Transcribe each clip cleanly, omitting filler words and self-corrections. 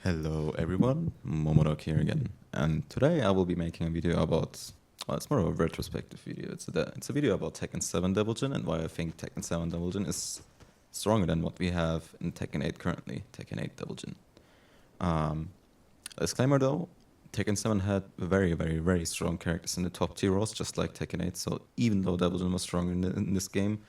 Hello everyone, Momo-Dog here again, and today I will be making a video about, well, it's more of a retrospective video. It's a video about Tekken 7 Devil Jin and why I think Tekken 7 Devil Jin is stronger than what we have in Tekken 8 currently, Tekken 8 Devil Jin. Disclaimer though, Tekken 7 had very strong characters in the top tier roles, just like Tekken 8, so even though Devil Jin was stronger in this game,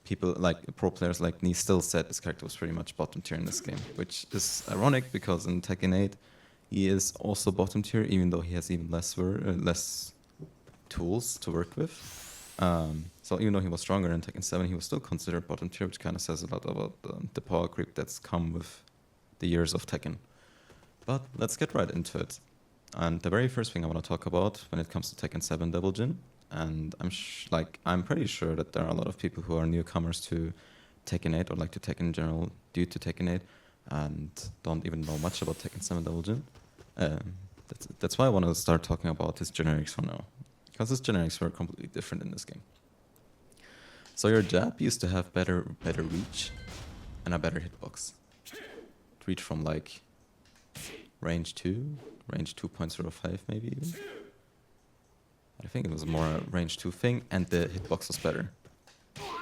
people like pro players like me still said this character was pretty much bottom tier in this game, which is ironic because in Tekken 8 he is also bottom tier, even though he has even less tools to work with. So even though he was stronger in Tekken 7, he was still considered bottom tier, which kind of says a lot about the power creep that's come with the years of Tekken. But let's get right into it. And the very first thing I want to talk about when it comes to Tekken 7 Devil Jin, and I'm pretty sure that there are a lot of people who are newcomers to Tekken 8 or like to Tekken in general due to Tekken 8 and don't even know much about Tekken 7 Devil Jin. That's why I want to start talking about his generics for now, because his generics were completely different in this game. So your jab used to have better reach and a better hitbox. Reach from like range 2, range 2.05 maybe even. I think it was more a range 2 thing, and the hitbox was better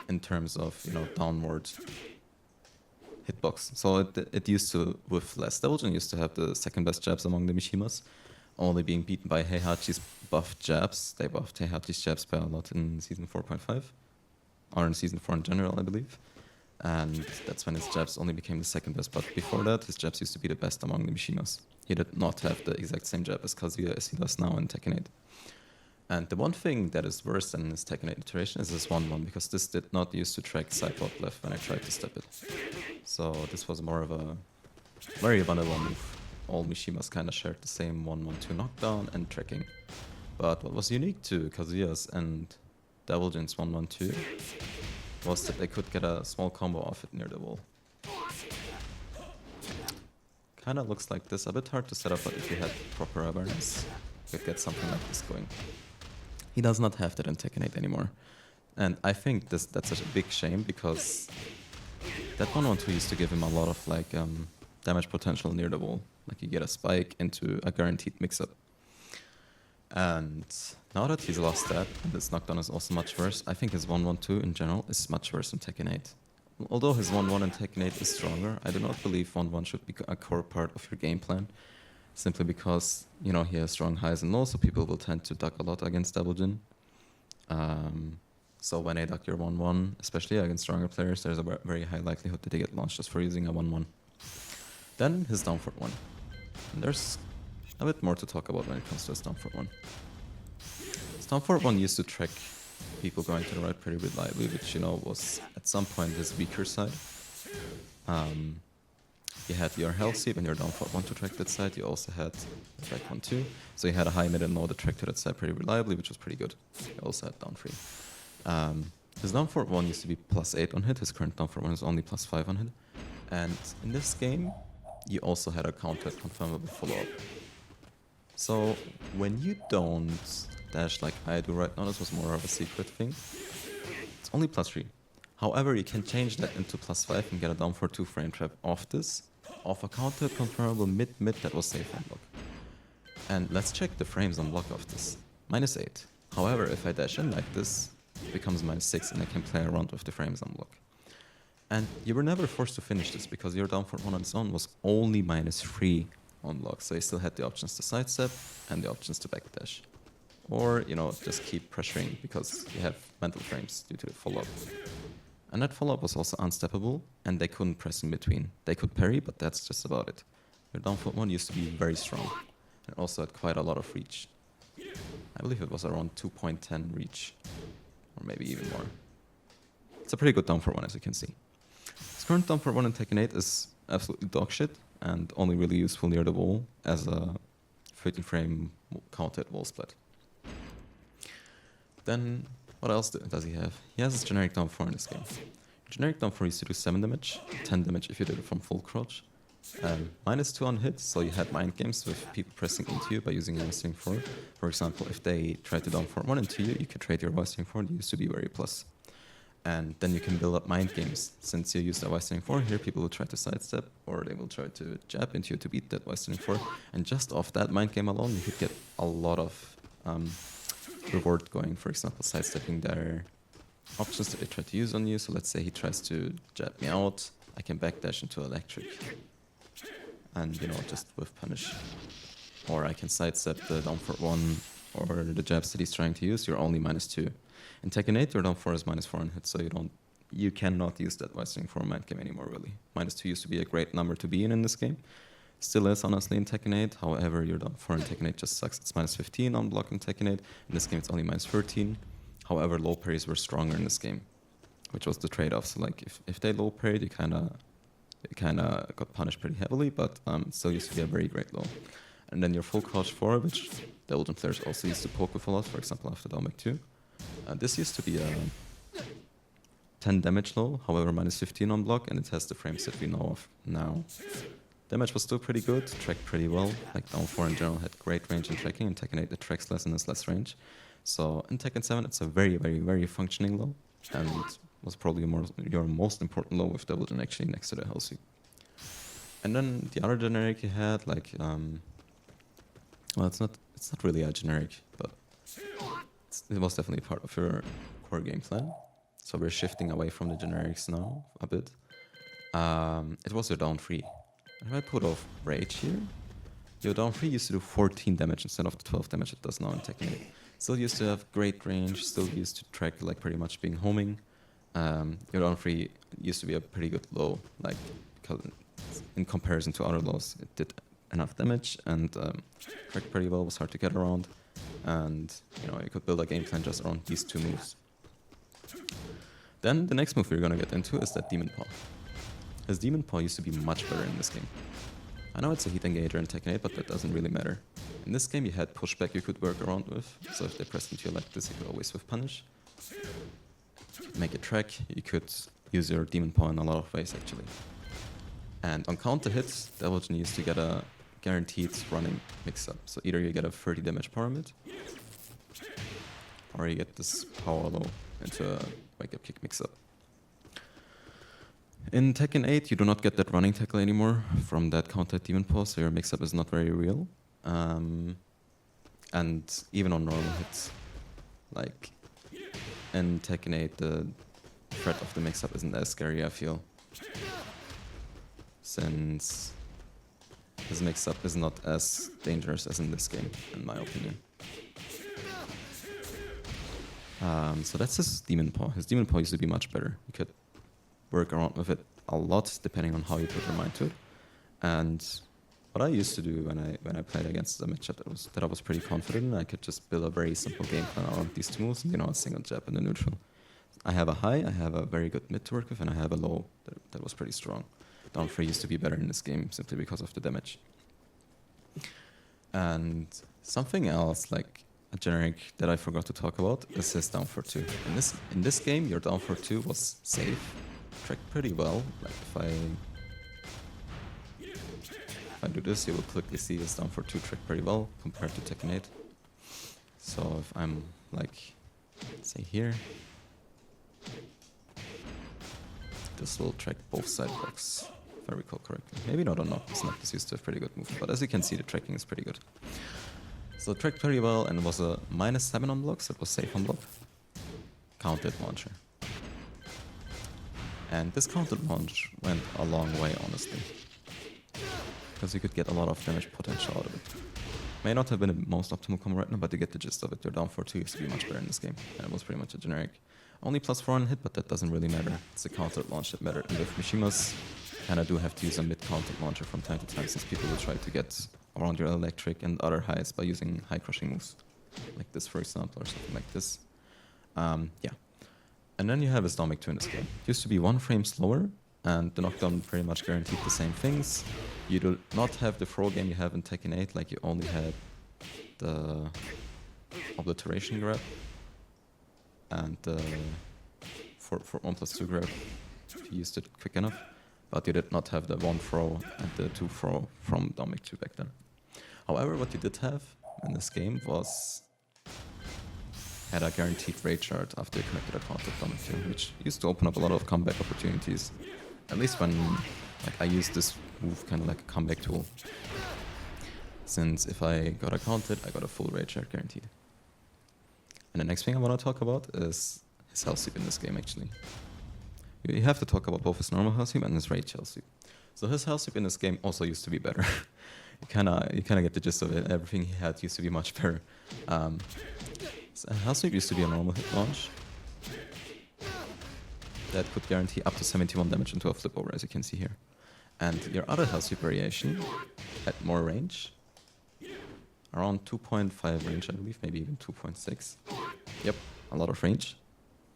in terms of, downward hitbox. So it used to, with less Devil Jin, used to have the second best jabs among the Mishimas, only being beaten by Heihachi's buffed jabs. They buffed Heihachi's jabs by a lot in Season 4.5, or in Season 4 in general, I believe. And that's when his jabs only became the second best, but before that, his jabs used to be the best among the Mishimas. He did not have the exact same jab as Kazuya as he does now in Tekken 8. And the one thing that is worse than his Tekken 8 iteration is this 1-1, because this did not use to track sidewalk left when I tried to step it. So this was more of a very vanilla move. All Mishimas kind of shared the same 1-1-2 knockdown and tracking. But what was unique to Kazuya's and Devil Jin's 1-1-2 was that they could get a small combo off it near the wall. Kind of looks like this, a bit hard to set up, but if you had proper awareness, you could get something like this going. He does not have that in Tekken 8 anymore. And I think that's such a big shame, because that 1-1-2 used to give him a lot of like damage potential near the wall. Like you get a spike into a guaranteed mix-up. And now that he's lost that, and his knockdown is also much worse, I think his 1-1-2 in general is much worse in Tekken 8. Although his 1-1 in Tekken 8 is stronger, I do not believe 1-1 should be a core part of your game plan. Simply because, he has strong highs and lows, so people will tend to duck a lot against Devil Jin. So when they duck your 1-1, especially against stronger players, there's a very high likelihood that they get launched just for using a 1-1. Then his down forward 1. And there's a bit more to talk about when it comes to his down forward 1. His down forward 1 used to track people going to the right pretty reliably, which, was at some point his weaker side. You had your hellsweep and your down forward 1 to track that side. You also had back 1-2. So you had a high, mid, and low that tracked to that side pretty reliably, which was pretty good. You also had down 3. His down forward 1 used to be +8 on hit. His current down forward 1 is only +5 on hit. And in this game, you also had a countered confirmable follow-up. So when you don't dash like I do right now, this was more of a secret thing. It's only +3. However, you can change that into +5 and get a down for 2 frame trap off this, off a counter confirmable mid that was safe on block. And let's check the frames on block of this. -8. However, if I dash in like this, it becomes -6 and I can play around with the frames on block. And you were never forced to finish this because your down for 1 on its own was only -3 on block. So you still had the options to sidestep and the options to backdash. Or, just keep pressuring because you have mental frames due to the follow-up. And that follow-up was also unsteppable, and they couldn't press in between. They could parry, but that's just about it. Your down forward 1 used to be very strong, and also had quite a lot of reach. I believe it was around 2.10 reach, or maybe even more. It's a pretty good down forward 1, as you can see. His current down forward 1 in Tekken 8 is absolutely dog shit, and only really useful near the wall as a 13-frame countered wall split. Then, what else does he have? He has his generic down 4 in this game. Generic down 4 used to do 7 damage, 10 damage if you did it from full crouch. -2 on hit, so you had mind games with people pressing into you by using voice string 4. For example, if they tried to down forward 1 into you, you could trade your voice string 4, it used to be very plus. And then you can build up mind games. Since you use the Western 4, here people will try to sidestep, or they will try to jab into you to beat that Western 4. And just off that mind game alone, you could get a lot of reward going. For example, sidestepping their options that they try to use on you. So let's say he tries to jab me out, I can backdash into electric. And, you know, just with punish. Or I can sidestep the down for 1, or the jabs that he's trying to use, you're only -2. In Tekken 8, your down 4 is -4 on hit, so you cannot use that Western 4 mind game anymore, really. -2 used to be a great number to be in this game. Still is, honestly, in Tekken 8. However, your down 4 in Tekken 8 just sucks. It's -15 on block in Tekken 8. In this game, it's only -13. However, low parries were stronger in this game, which was the trade-off. So, like, if they low parried, you kind of got punished pretty heavily, but it still used to be a very great low. And then your full crouch 4, which Devil Jin players also used to poke with a lot, for example, after down back 2. This used to be a 10 damage low, however -15 on block, and it has the frames that we know of now. Damage was still pretty good, tracked pretty well. Like down 4 in general had great range in tracking, and Tekken 8 it tracks less and has less range. So in Tekken 7 it's a very, very, very functioning low, and was probably your most important low with Devil Jin actually next to the hellsweep. And then the other generic you had, like, well, it's not really a generic, but it was definitely part of your core game plan. So we're shifting away from the generics now a bit. It was your down 3. If I put off Rage here, your down 3 used to do 14 damage instead of the 12 damage it does now in Tekken 8. Still used to have great range, still used to track like pretty much being homing. Your down 3 used to be a pretty good low, like, because in comparison to other lows, it did enough damage and tracked pretty well, was hard to get around. And, you know, you could build a game plan just around these 2 moves. Then the next move we're gonna get into is that Demon Paw. His Demon Paw used to be much better in this game. I know it's a heat engager in Tekken 8, but that doesn't really matter. In this game you had pushback you could work around with, so if they pressed into you like this, you could always with punish. Make a track, you could use your Demon Paw in a lot of ways actually. And on counter hits, Devil Jin used to get a guaranteed running mix-up. So either you get a 30 damage power mid, or you get this power low into a wake up kick mix-up. In Tekken 8, you do not get that running tackle anymore from that counter Demon Paw, so your mix-up is not very real. And even on normal hits, like in Tekken 8, the threat of the mix-up isn't as scary, I feel. Since his mix-up is not as dangerous as in this game, in my opinion. So that's his Demon Paw. His Demon Paw used to be much better. You could work around with it a lot, depending on how you put your mind to it. And what I used to do when I played against a matchup that I was pretty confident in, I could just build a very simple game plan around these 2 moves, and, you know, a single jab and a neutral. I have a high, I have a very good mid to work with, and I have a low that was pretty strong. Down 3 used to be better in this game simply because of the damage. And something else, like a generic that I forgot to talk about, is his down for 2. In this game, your down for 2 was safe, tracked pretty well. Like if I do this, you will quickly see his down for 2 tracked pretty well compared to Tekken 8. So if I'm like, say here, this will track both side blocks, if I recall correctly. Maybe not or not, this used to have pretty good move, but as you can see, the tracking is pretty good. So it tracked very well and was a -7 on blocks, so it was safe on block. Counted launcher. And this counted launch went a long way, honestly. Because you could get a lot of damage potential out of it. May not have been the most optimal combo right now, but you get the gist of it. Your down 4-2 used to be much better in this game, and it was pretty much a generic. Only +4 on hit, but that doesn't really matter. It's the counter launch that mattered. And with Mishimas, and I do have to use a mid-counter launcher from time to time, since people will try to get around your electric and other highs by using high crushing moves. Like this, for example, or something like this. Yeah. And then you have a stomach 2 in this game. Used to be 1 frame slower, and the knockdown pretty much guaranteed the same things. You do not have the throw game you have in Tekken 8, like you only had the obliteration grab and the for 1+2 grab if you used it quick enough, but you did not have the 1 throw and the 2 throw from Dominic 2 back then. However, what you did have in this game was had a guaranteed rage art after you connected a counter from it too, which used to open up a lot of comeback opportunities. At least when like I used this move kind of like a comeback tool. Since if I got a counted, I got a full rage art guaranteed. And the next thing I want to talk about is his hellsweep in this game actually. You have to talk about both his normal hellsweep and his rage hellsweep. So his hellsweep in this game also used to be better. you kinda get the gist of it. Everything he had used to be much better. So hellsweep used to be a normal hit launch that could guarantee up to 71 damage into a flip over, as you can see here. And your other hellsweep variation had more range, around 2.5 range, I believe, maybe even 2.6. Yep, a lot of range.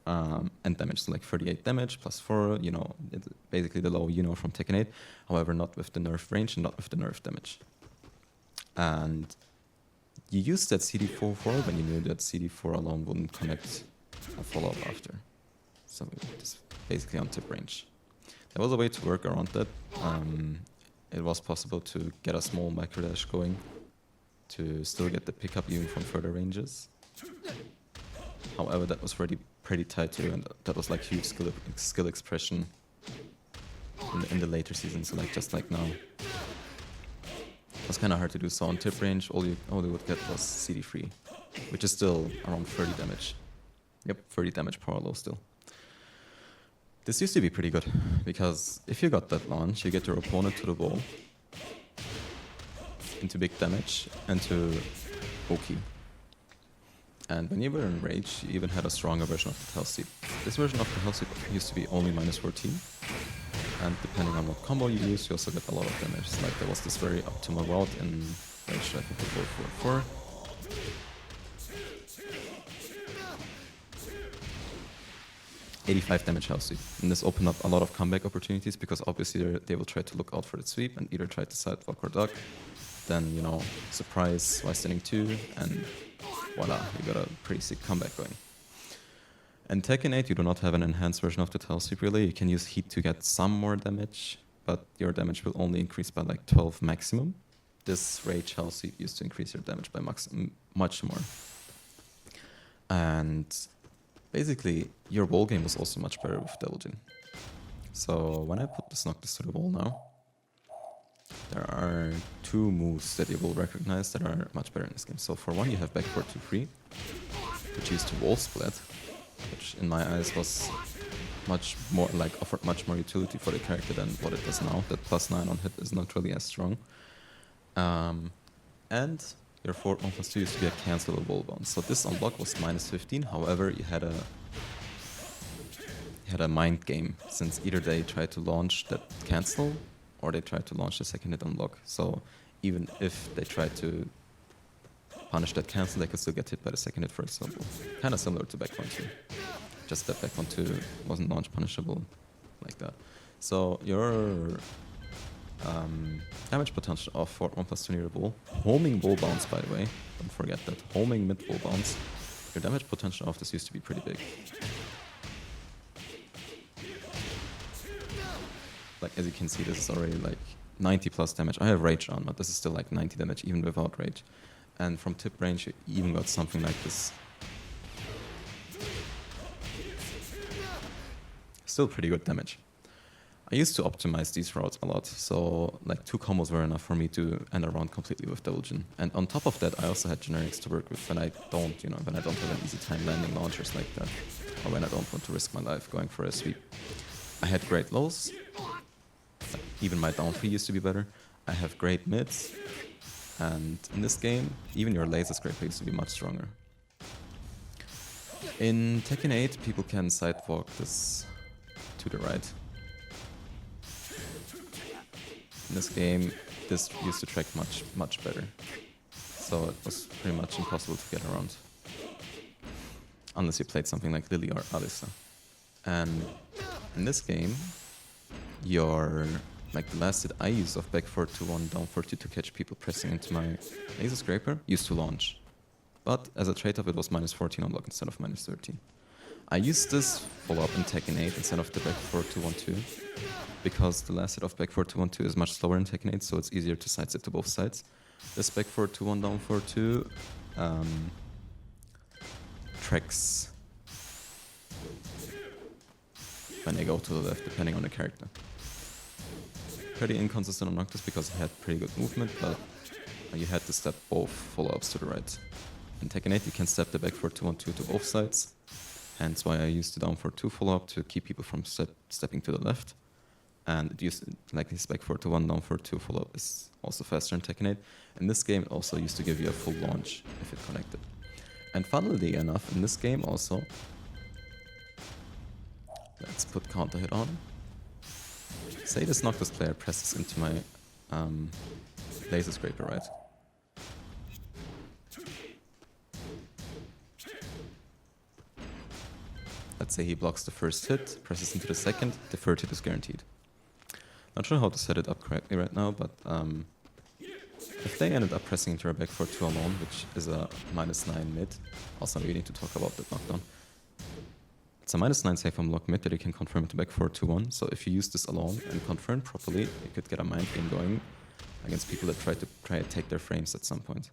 And damage, so like 38 damage plus 4, you know, it's basically the low you know from Tekken 8, however not with the nerf range and not with the nerf damage. And you used that CD4 when you knew that CD4 alone wouldn't connect a follow-up after. So it's basically on tip range. There was a way to work around that. It was possible to get a small micro dash going to still get the pickup even from further ranges. However, that was already pretty tight too, and that was like huge skill expression in the later seasons, so like just like now. It was kind of hard to do, so on tip range, all you would get was CD3, which is still around 30 damage. Yep, 30 damage per low still. This used to be pretty good, because if you got that launch, you get your opponent to the wall, into big damage, and to Oki. And when you were in rage, you even had a stronger version of the hellsweep. This version of the hellsweep used to be only minus 14. And depending on what combo you use, you also get a lot of damage. Like there was this very optimal route in rage, I think the 4-4-4. 85 damage hellsweep. And this opened up a lot of comeback opportunities because obviously they will try to look out for the sweep and either try to sidewalk or duck. Then, you know, surprise while standing 2 and voila, you got a pretty sick comeback going. In Tekken 8, you do not have an enhanced version of the hellsweep really. You can use heat to get some more damage, but your damage will only increase by like 12 maximum. This rage hellsweep used to increase your damage by much more. And basically, your wall game was also much better with Devil Jin. So when I put this knock this to the wall now, there are 2 moves that you will recognize that are much better in this game. So for one, you have back 4-2-3, which used to wall split, which in my eyes was much more like offered much more utility for the character than what it does now. That +9 on hit is not really as strong. And your 4-1+2 used to be a cancelable wall bounce. So this on block was -15. However, you had a mind game, since either they tried to launch that cancel or they tried to launch the second hit on block. So even if they tried to punish that cancel, they could still get hit by the second hit, for example. Kind of similar to back 1-2. Just that back 1-2 wasn't launch punishable like that. So your damage potential of 4-1+2 near the ball, homing ball bounce by the way, don't forget that, homing mid ball bounce, your damage potential of this used to be pretty big. Like as you can see, this is already like 90 plus damage. I have rage on, but this is still like 90 damage even without rage. And from tip range, you even got something like this. Still pretty good damage. I used to optimize these routes a lot, so like 2 combos were enough for me to end a round completely with Devil Jin. And on top of that, I also had generics to work with when I don't, you know, when I don't have an easy time landing launchers like that, or when I don't want to risk my life going for a sweep. I had great lows. Even my down 3 used to be better. I have great mids. And in this game, even your laser scraper used to be much stronger. In Tekken 8, people can sidewalk this to the right. In this game, this used to track much better. So it was pretty much impossible to get around. Unless you played something like Lily or Alisa. And in this game, like the last hit I used of back 4-2-1, down 4-2 to catch people pressing into my laser scraper used to launch. But as a trade-off, it was -14 on block instead of -13. I used this follow-up in Tekken 8 instead of the back 4-2-1-2, because the last hit of back 4-2-1-2 is much slower in Tekken 8, so it's easier to sidestep to both sides. This back 4-2-1 down 4-2 tracks when they go to the left, depending on the character. Pretty inconsistent on Noctis because he had pretty good movement, but you had to step both follow-ups to the right. In Tekken 8 you can step the back for 2-1-2 to both sides, hence why I used the down for 2 follow-up to keep people from stepping to the left. And it used, like this back 4 to 1 down for 2 follow-up is also faster in Tekken 8. In this game it also used to give you a full launch if it connected. And funnily enough, in this game also, let's put counter hit on. Say this Noctis player presses into my laser scraper, right? Let's say he blocks the first hit, presses into the second, the third hit is guaranteed. Not sure how to set it up correctly right now, but if they ended up pressing into our back for 2 alone, which is a -9 mid, also we need to talk about that knockdown. It's a -9 safe on block mid that you can confirm it to back for 2-1, so if you use this alone and confirm properly, you could get a mind game going against people that try to take their frames at some point.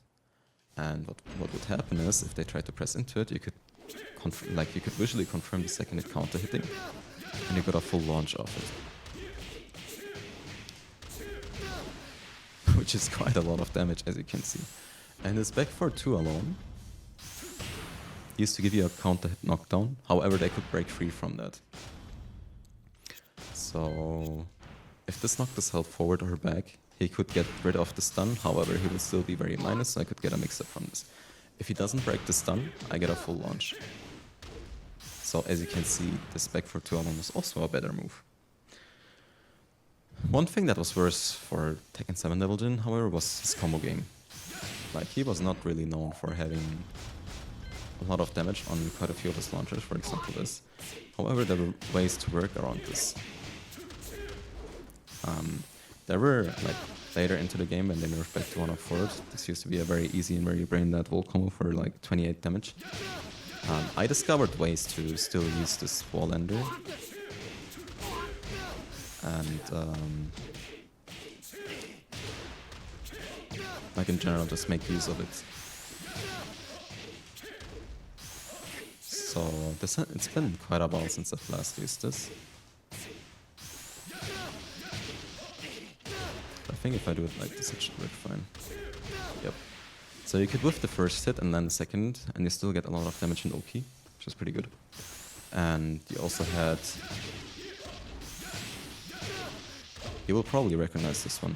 And what would happen is, if they try to press into it, you could visually confirm the second hit counter hitting, and you got a full launch off it. Which is quite a lot of damage, as you can see. And this back for 2 alone used to give you a counter hit knockdown, however they could break free from that. So if this Noctis held forward or back, he could get rid of the stun, however he will still be very minus, so I could get a mix-up from this. If he doesn't break the stun, I get a full launch. So as you can see, this back for 2 alone was also a better move. One thing that was worse for Tekken 7 Devil Jin, however, was his combo game. Like, he was not really known for having a lot of damage on quite a few of his launchers, for example this. However, there were ways to work around this. There were, like, later into the game when they nerfed back to 1 up forward, this used to be a very easy and very brain dead wall combo for like 28 damage. I discovered ways to still use this wall ender. And like in general just make use of it. So it's been quite a while since I've last used this. I think if I do it like this it should work fine. Yep. So you could whiff the first hit and then the second, and you still get a lot of damage in OP, which is pretty good. And you also had... You will probably recognize this one.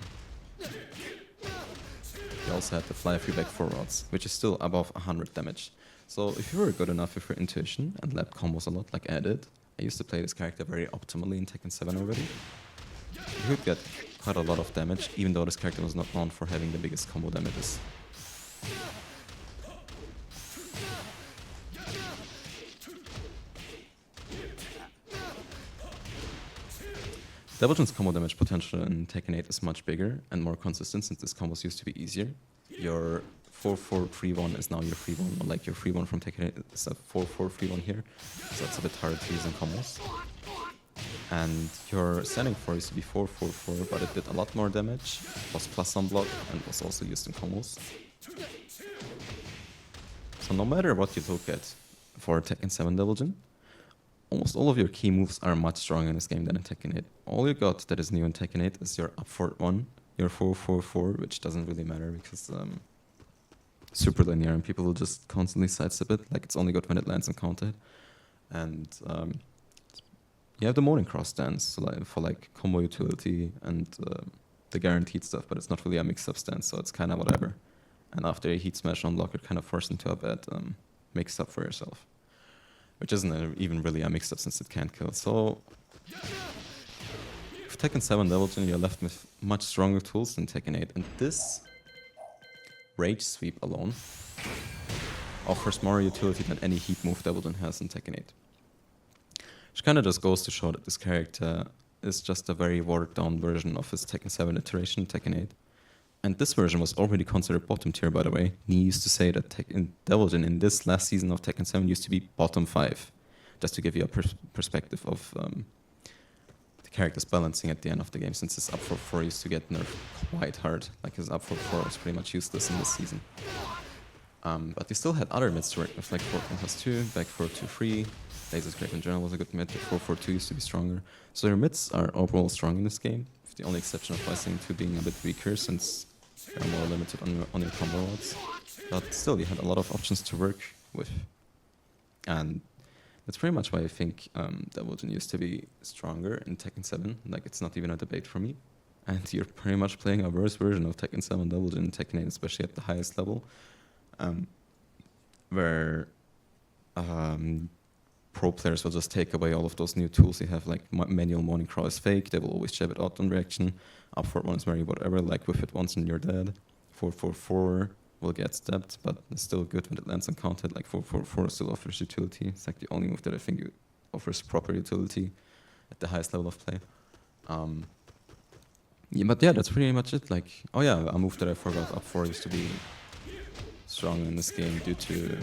You also had the fly free back forwards, which is still above 100 damage. So if you were good enough with your intuition and lapped combos a lot like I did, I used to play this character very optimally in Tekken 7 already, you could get quite a lot of damage, even though this character was not known for having the biggest combo damages. Devil Jin's combo damage potential in Tekken 8 is much bigger and more consistent since this combos used to be easier. Your 4-4-3-1 is now your 3-1, like your 3-1 from Tekken 8 is a 4-4-3-1 here, so it's a bit harder to use in combos. And your standing 4 used to be 4-4-4, but it did a lot more damage, was plus on block, and was also used in combos. So no matter what you look at for Tekken 7 Devil Jin, almost all of your key moves are much stronger in this game than in Tekken 8. All you got that is new in Tekken 8 is your up forward 1, your 4-4-4, which doesn't really matter because super linear and people will just constantly sidestep it, like it's only good when it lands and counter hit. And you have the morning cross stance so for like combo utility and the guaranteed stuff, but it's not really a mix-up stance, so it's kind of whatever. And after a heat smash on block, you're kind of forced into a bad mix-up for yourself, which isn't even really a mix-up since it can't kill. So with Tekken 7 Devil Jin, you're left with much stronger tools than Tekken 8, and this Rage Sweep alone offers more utility than any heat move Devil Jin has in Tekken 8. Which kind of just goes to show that this character is just a very watered down version of his Tekken 7 iteration, Tekken 8. And this version was already considered bottom tier, by the way. He used to say that Devil Jin in this last season of Tekken 7 used to be bottom 5, just to give you a perspective of the character's balancing at the end of the game, since his up for 4 used to get nerfed quite hard. Like his up for 4 was pretty much useless in this season. But we still had other mids to work with, like 4+2, back 4-2-3. Laser's Grave in general was a good mid, but 4-4-2 used to be stronger. So their mids are overall strong in this game, with the only exception of Rising 2 being a bit weaker since they're more limited on your combo odds. But still, you had a lot of options to work with. And that's pretty much why I think Devil Jin used to be stronger in Tekken 7. Like, it's not even a debate for me. And you're pretty much playing a worse version of Tekken 7 Devil Jin in Tekken 8, especially at the highest level. Where pro players will just take away all of those new tools you have, like manual morning crawl is fake, they will always jab it out on reaction, up for one is very whatever, like whiff it once and you're dead. 4-4-4 will get stabbed, but it's still good when it lands uncounted, like 4-4-4 still offers utility. It's like the only move that I think offers proper utility at the highest level of play. Yeah, but yeah, that's pretty much it. Like, oh yeah, a move that I forgot, up 4 used to be strong in this game due to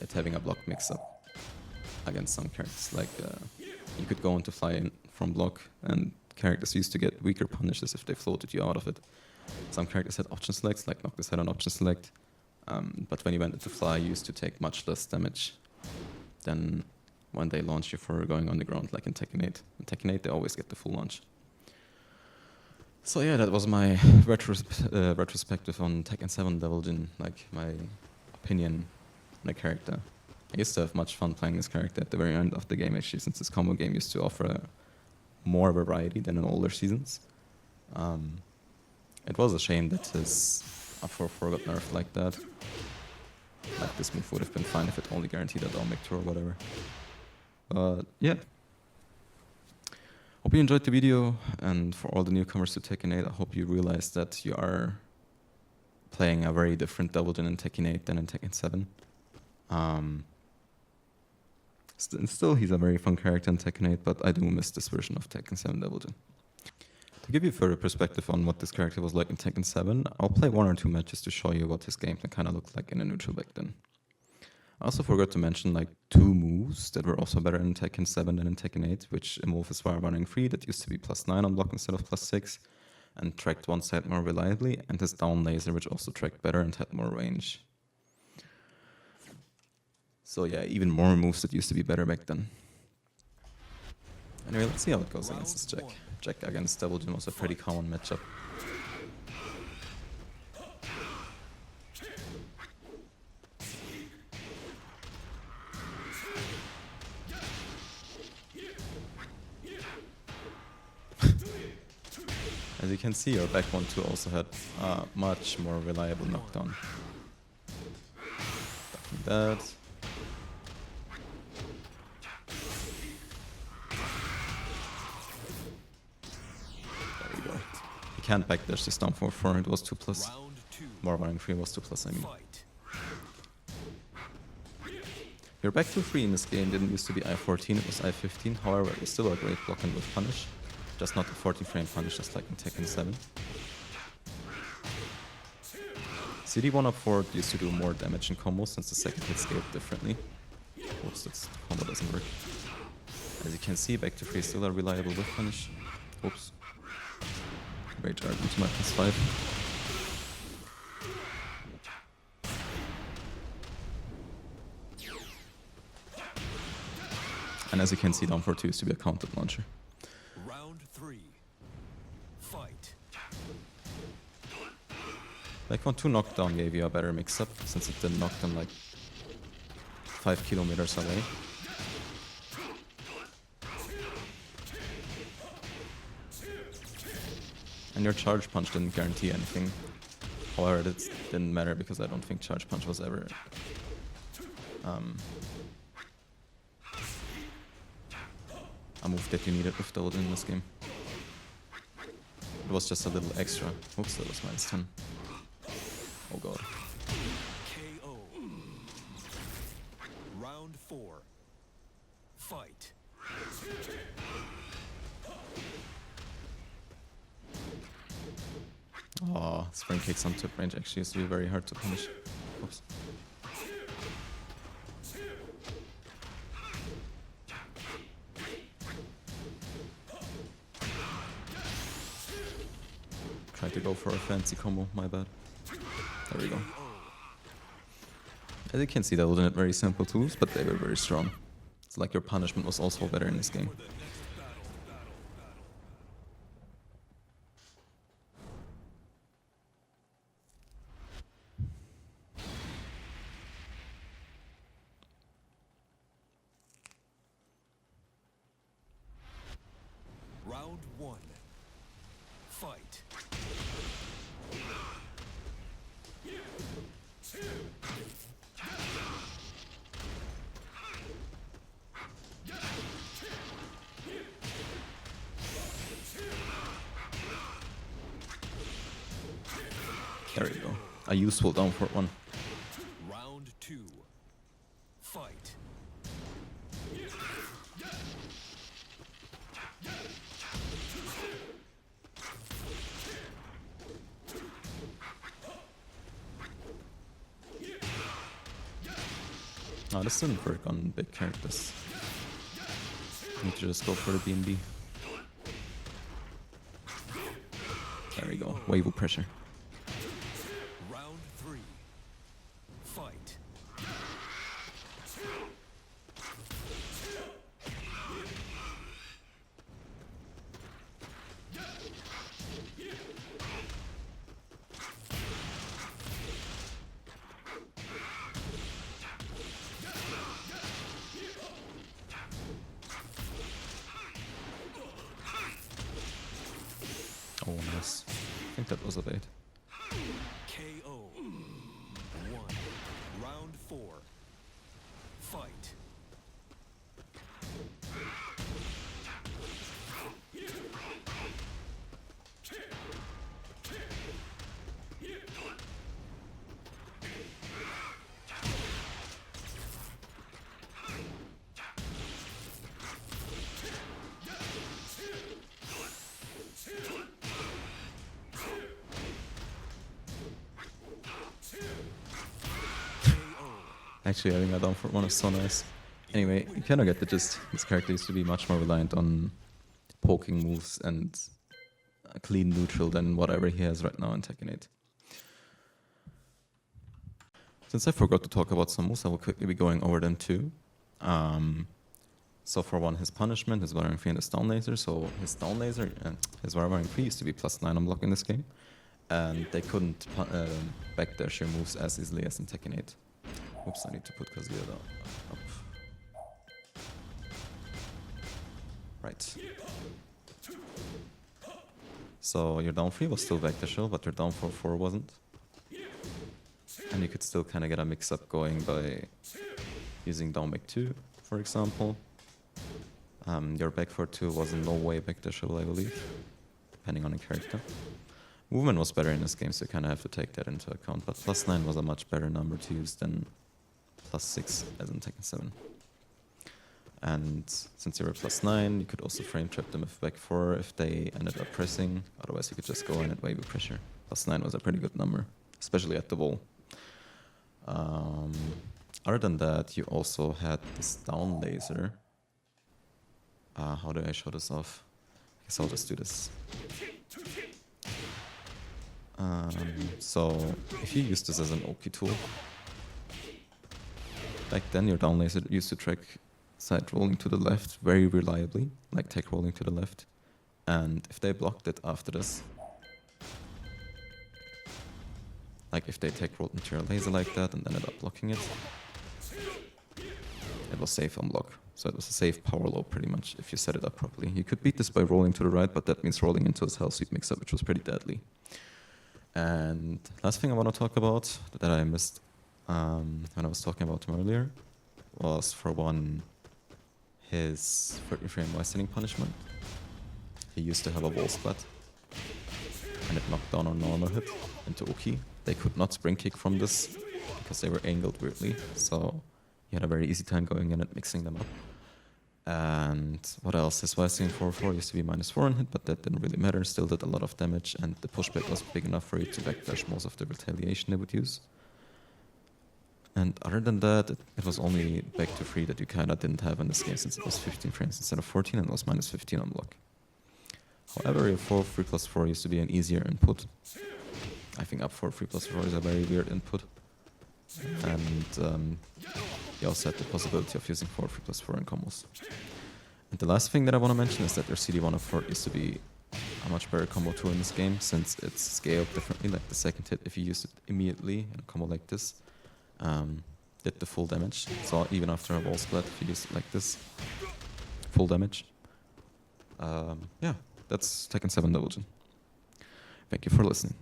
it having a block mix-up against some characters. Like, you could go into fly in from block, and characters used to get weaker punishes if they floated you out of it. Some characters had option selects, like Noctis had an option select, but when you went into fly, you used to take much less damage than when they launch you for going on the ground, like in Tekken 8. In Tekken 8, they always get the full launch. So yeah, that was my retrospective on Tekken 7 Devil Jin, like my opinion on the character. I used to have much fun playing this character at the very end of the game, actually, since this combo game used to offer more variety than in older seasons. It was a shame that his up 4-4 got nerfed like that. Like, this move would have been fine if it only guaranteed a down victor or whatever. But yeah. Hope you enjoyed the video, and for all the newcomers to Tekken 8, I hope you realize that you are playing a very different Devil Jin in Tekken 8 than in Tekken 7. Still, he's a very fun character in Tekken 8, but I do miss this version of Tekken 7 Devil Jin. To give you further perspective on what this character was like in Tekken 7, I'll play 1 or 2 matches to show you what his gameplay kind of looked like in a neutral back then. I also forgot to mention like 2 moves that were also better in Tekken 7 than in Tekken 8, which involve his fire running free that used to be +9 on block instead of +6, and tracked one side more reliably, and his down laser, which also tracked better and had more range. So yeah, even more moves that used to be better back then. Anyway, let's see how it goes against this Jack. Jack against Devil Jin was a pretty common matchup. As you can see, our back 1-2 also had a much more reliable knockdown. Ducking that. There we go. You can't backdash this down 4-4, it was 2+. More running free was 2+, I mean. Your back 2-3 in this game didn't used to be I-14, it was I-15, however, it was still a great block and with punish. Just not a 14 frame punish, just like in Tekken 7. CD1 up forward used to do more damage in combos since the second hit scaled differently. Oops, the combo doesn't work. As you can see, back to 3 is still a reliable whiff punish. Oops. Rage Art into my +5. And as you can see, down 4-2 used to be a counted launcher. Like 1-2 knockdown gave you a better mix-up, since it didn't knock them like 5 kilometers away. And your charge punch didn't guarantee anything. However, it didn't matter because I don't think charge punch was ever a move that you needed with Devil Jin in this game. It was just a little extra. Oops, that was -10. Oh god. KO. Round 4. Fight. Oh, spring kicks on tip range actually used to be very hard to punish. Oops. Tried to go for a fancy combo, my bad. There we go. As you can see, they wasn't very simple tools, but they were very strong. It's like your punishment was also better in this game. Round one. Fight. There you go. A useful down for one. Round two. Fight. Oh, this didn't work on big characters. Need to just go for the B&B. There we go. Wave of pressure. Round three. Fight. Oh, nice. I think that was a bait. KO. One. Round four. Fight. Actually, having a down for one is so nice. Anyway, you kind of get the gist. This character used to be much more reliant on poking moves and a clean neutral than whatever he has right now in Tekken 8. Since I forgot to talk about some moves, I will quickly be going over them too. So for one, his punishment, his Warring Free and his down laser. So his down laser and his Warring Free used to be +9 on block in this game. And they couldn't backdash your moves as easily as in Tekken 8. Oops, I need to put Kazuya up. Right. So your down 3 was still backdashable, but your down 4 wasn't. And you could still kind of get a mix-up going by using down back 2, for example. Your back 4-2 was in no way backdashable, I believe, depending on the character. Movement was better in this game, so you kind of have to take that into account. But +9 was a much better number to use than +6 as in Tekken 7. And since you were +9, you could also frame trap them with back 4 if they ended up pressing. Otherwise, you could just go in and wave with pressure. +9 was a pretty good number, especially at the wall. Other than that, you also had this down laser. How do I show this off? I guess I'll just do this. So if you use this as an Oki tool, back then your down laser used to track side rolling to the left very reliably, like tech rolling to the left. And if they blocked it after this, like if they tech rolled into your laser like that and ended up blocking it, it was safe on block. So it was a safe power low pretty much if you set it up properly. You could beat this by rolling to the right, but that means rolling into his hellsweep mix-up, which was pretty deadly. And last thing I want to talk about that I missed when I was talking about him earlier was, for one, his 30 frame westering punishment. He used to have a wall splat, and it knocked down on normal hit into Oki. They could not spring kick from this because they were angled weirdly, so he had a very easy time going in and mixing them up. And what else? His Wising 4-4 used to be -4 on hit, but that didn't really matter. Still did a lot of damage, and the pushback was big enough for you to backdash most of the retaliation they would use. And other than that, it was only back to 3 that you kind of didn't have in this game, since it was 15 frames instead of 14 and it was -15 on block. However, your 4-3+4 used to be an easier input. I think up 4-3+4 is a very weird input. And you also had the possibility of using 4/3+4 in combos. And the last thing that I want to mention is that your CD104 used to be a much better combo tool in this game, since it's scaled differently. Like the second hit, if you use it immediately in a combo like this, did the full damage. So even after a wall split, if you use it like this, full damage. Yeah, that's Tekken 7 Devil Jin. Thank you for listening.